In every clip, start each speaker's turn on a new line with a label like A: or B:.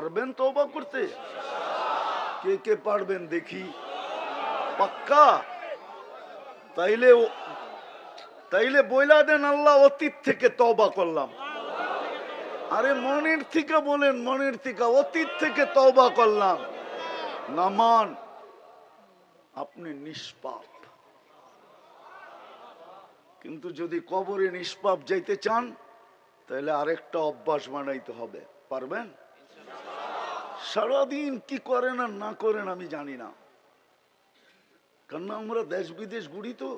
A: পারবেন তওবা করতে? কে কে পারবেন দেখি? পাক্কা? তাইলে তাইলে বইলা দেন, আল্লাহ অতীত থেকে তওবা করলাম। আরে মনের থেকে বলেন, মনের থেকে, অতীত থেকে তওবা করলাম। নামান, আপনি নিষ্পাপ। কিন্তু যদি কবরে নিষ্পাপ যাইতে চান, তাহলে আরেকটা অভ্যাস বানাইতে হবে। পারবেন? সারাদিন কি করেন আর না করেন আমি জানি না, কারণ আমরা দেশ বিদেশ ঘুরি তো,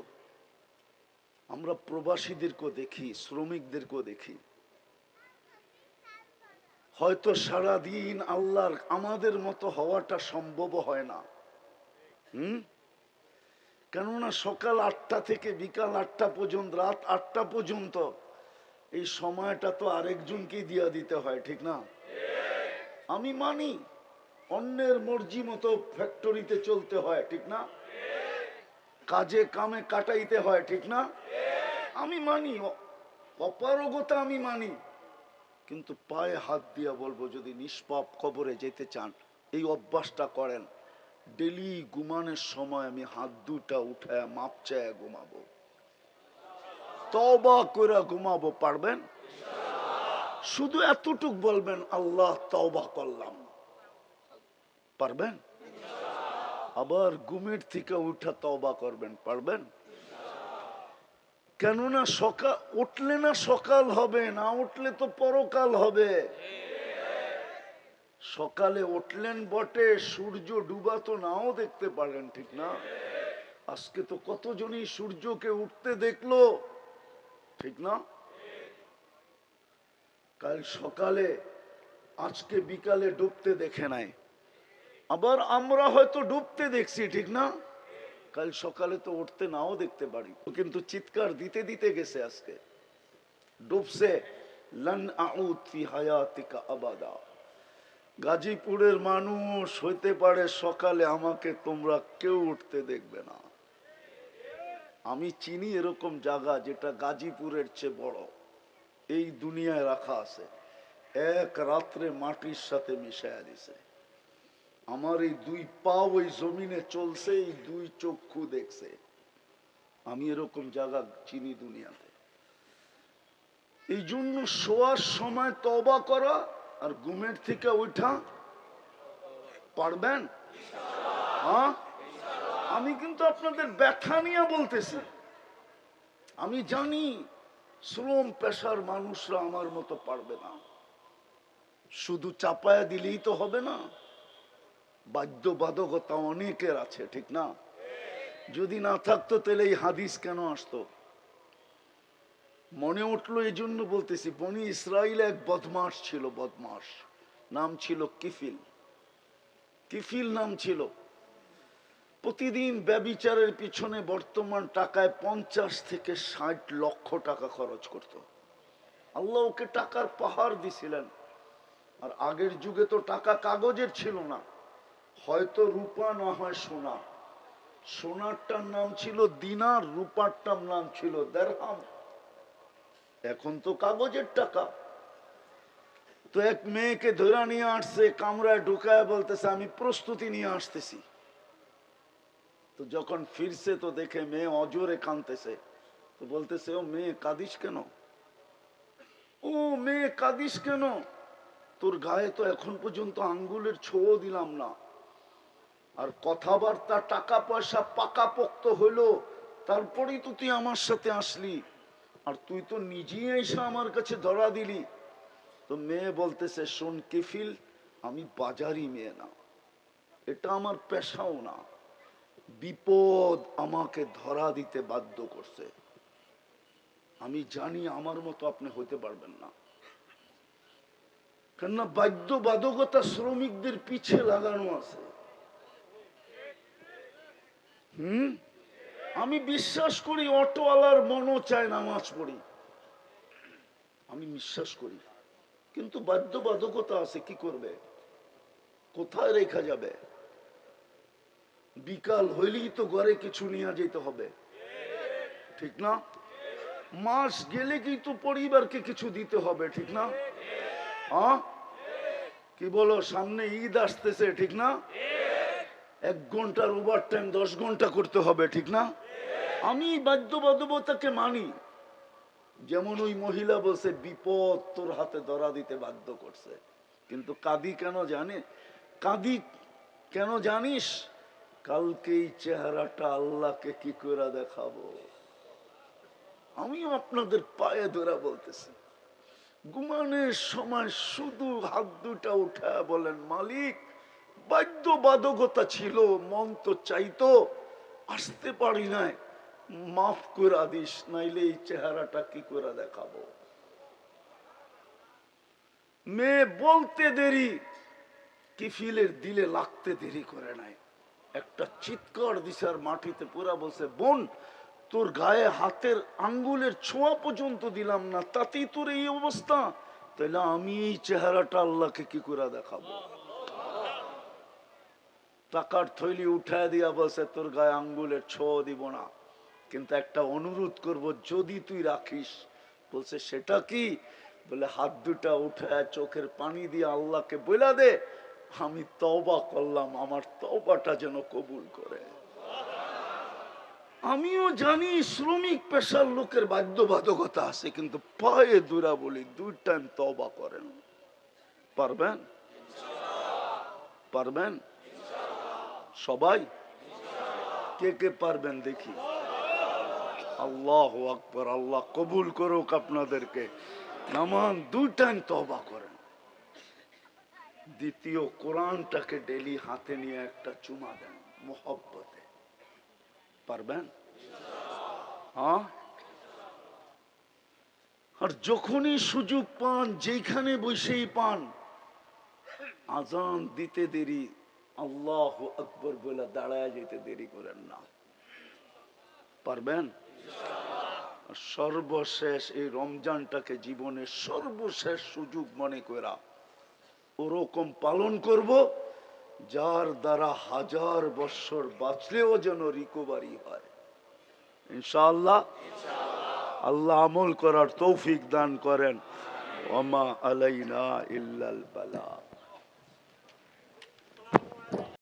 A: আমরা প্রবাসীদেরকেও দেখি, শ্রমিকদেরকেও দেখি। হয়তো সারাদিন আল্লাহর আমাদের মতো হওয়াটা সম্ভব হয় না। কেননা সকাল 8টা থেকে বিকাল 8টা পর্যন্ত, রাত 8টা পর্যন্ত, এই সময়টা তো আরেকজনকেই দিয়া দিতে হয়, ঠিক না? আমি মানি অন্যের মর্জি মতো ফ্যাক্টরিতে চলতে হয়, ঠিক না? কাজে কামে কাটাইতে হয়, ঠিক না? আমি মানি, অপারগতা আমি মানি, কিন্তু পায়ে হাত দিয়া বলবো, যদি নিষ্পাপ কবরে যেতে চান, এই অভ্যাসটা করেন। ডেলি ঘুমানোর সময় আমি হাত দুটা উঠায় মাপ চায় ঘুমাবো, তওবা করে ঘুমাবো। পারবেন? শুধু এতটুক বলবেন, আল্লাহ তওবা করলাম। পারবেন? আবার ঘুমের থেকে উঠা তওবা করবেন। পারবেন? কেননা সকাল উঠলে না সকাল হবে, না উঠলে তো পরকাল হবে। সকালে উঠলেন বটে, সূর্য ডুবা তো নাও দেখতে পারেন, ঠিক না? আজকে তো কতজনই সূর্যকে উঠতে দেখলো, ঠিক না? কাল সকালে, আজকে বিকালে ডুবতে দেখে নাই। আবার আমরা হয়তো ডুবতে দেখছি, ঠিক না? কাল সকালে তো উঠতে নাও দেখতে পারি, কিন্তু চিৎকার দিতে দিতে গেছে আজকে ডুবছে। লান আউদ ফি হায়াতিকা আবাদা। গাজীপুরের মানুষ হইতে পারে সকালে আমাকে তোমরা কেউ উঠতে দেখবে না। আমি চিনি এরকম জায়গা যেটা গাজীপুরের চেয়ে বড় এই দুনিয়ায় রাখা আছে, এক রাত্রে মাটির সাথে মিশাইয়া দিছে। আমার এই দুই পা ওই জমিনে চলছে, এই দুই চক্ষু দেখছে। আমি এরকম জায়গা চিনি দুনিয়াতে। এই জন্য শোয়ার সময় তওবা করা আর ঘুমের থেকে ওঠা। পারবেন? হ্যাঁ, আমি কিন্তু আপনাদের ব্যথা নিয়ে বলতেছি। আমি জানি শ্রম পেশার মানুষরা আমার মতো পারবে না। শুধু চাপায়া দিলেই তো হবে না, বাধ্যবাধকতা অনেকের আছে, ঠিক না? যদি না থাকতো তাহলে এই হাদিস কেন আসতো? মনে উঠলো এই জন্য বলতেছি। বনি ইসরাইল এক বদমাস ছিল, বদমাস, নাম ছিল কিফিল। কিফিল নাম ছিল। প্রতিদিন ব্যভিচারের পিছনে বর্তমান টাকায় 50 থেকে 60 লক্ষ টাকা খরচ করত। আল্লাহ ওকে টাকার পাহাড় দিছিলেন। আর আগের যুগে তো টাকা কাগজের ছিল না, হয়তো রূপা না হয় সোনা। সোনারটার নাম ছিল দিনার, রূপারটার নাম ছিল দিরহাম। এখন তো কাগজের টাকা। তো এক মেয়েকে ধরে নিয়ে আসছে, কামরায় ঢুকায় বলতেছে আমি প্রস্তুতি নিয়ে আসতেছি। তো যখন ফিরছে তো দেখে মেয়ে অজোরে কাঁদতেছে। তো বলতেছে, ও মেয়ে কাঁদিস কেন? ও মেয়ে কাঁদিস কেন? তোর গায়ে তো এখন পর্যন্ত আঙ্গুলের ছোঁয়া দিলাম না, আর কথাবার্তা টাকা পয়সা পাকাপোক্ত হইলো, তারপরেই তো তুই আমার সাথে আসলি, আর তুই তো নিজেই এসে আমার কাছে ধরা দিলি। তো মেয়ে বলতেছে, শোন কিফিল, আমি বাজারি মেয়ে না, এটা আমার পেশাও না, বিপদ আমাকে ধরা দিতে বাধ্য করছে। আমি জানি আমার মতো আপনি হইতে পারবেন না, কেননা বাধ্যবাধকতা শ্রমিকদের পিছে লাগানো আছে। আমি বিশ্বাস করি অটোওয়ালার মনও চায় নামাজ পড়ি, আমি বিশ্বাস করি, কিন্তু বাধ্যবাধকতা আছে, কি করবে? কোথায় রেখা যাবে? বিকাল হইলেই তো ঘরে কিছু নিয়ে যেতে হবে, ঠিক না? মাস গেলে কি তো পরিবারকে কিছু দিতে হবে, ঠিক না? হ্যাঁ, কি বলো, সামনে ঈদ আসতেছে, ঠিক না? 1 ঘন্টার ওভার টাইম 10 ঘন্টা করতে হবে, ঠিক না? আমি বাধ্যবাধকতাকে মানি। যেমন ওই মহিলা বলছে বিপদ তোর হাতে ধরা দিতে বাধ্য করছে, কিন্তু কাঁদি কেন জানে? কাঁদি কেন জানিস? কালকে এই চেহারাটা আল্লাহকে কি করে দেখাবো। আমিও আপনাদের পায়ে ধরা বলতেছি, ঘুমানোর সময় শুধু হাত দুটা উঠা বলেন, মালিক বাধ্যবাধকতা ছিল, মন তো চাইতো, আসতে পারি নাই, মাফ করে দিস, নাইলে এই চেহারাটা কি করে দেখাবো। মেয়ে বলতে দেরি, কিফিলের দিলে লাগতে দেরি করে নাই। একটা চিৎকার দিছে আর মাটিতে পুরা বলছে, বোন তোর গায়ে হাতের আঙ্গুলের ছোঁয়া পর্যন্ত দিলাম না, তাতেই তোর এই অবস্থা, তাহলে আমি এই চেহারাটা আল্লাহকে কি করে দেখাবো। টাকার থৈলি উঠায় দিয়া বলছে তোর গায়ে আঙ্গুলের ছোঁয়া দিব না, কিন্তু একটা অনুরোধ করব, যদি তুই রাখিস। বলছে সেটা কি? বলে হাত দুটা উঠায় চোখের পানি দিয়ে আল্লাহকে বলে দে, আমি তওবা করলাম, আমার তওবাটা যেন কবুল করে। আমিও জানি শ্রমিক পেশার লোকের বাধ্যবাধকতা আছে, কিন্তু পায়ে দুরা বলি 2 টাইম তওবা করেন। পারবেন? পারবেন সবাই? কে কে পারবেন দেখি? আল্লাহু আকবার, আল্লাহ কবুল করুক আপনাদেরকে। নামান 2 টাইম তওবা করেন। দ্বিতীয়, কোরআনটাকে ডেলি হাতে নিয়ে একটা চুমা দেন মোহব্বতে। পারবেন? হ্যাঁ। আর যখনই সুযোগ পান, যেখানে বসেই পান, আজান দিতে দেরি আল্লাহু আকবার বলে দাঁড়ায় যেতে দেরি করেন না। পারবেন? সর্বশেষ এই রমজানটাকে জীবনের সর্বশেষ সুযোগ মনে করা ওরকম পালন করব, যার দ্বারা 1000 বছর বাঁচলেও যেন রিকভারি হয় ইনশাআল্লাহ। আল্লাহ আমল করার তৌফিক দান করেন। ওমা আলাইনা ইল্লাল বালা।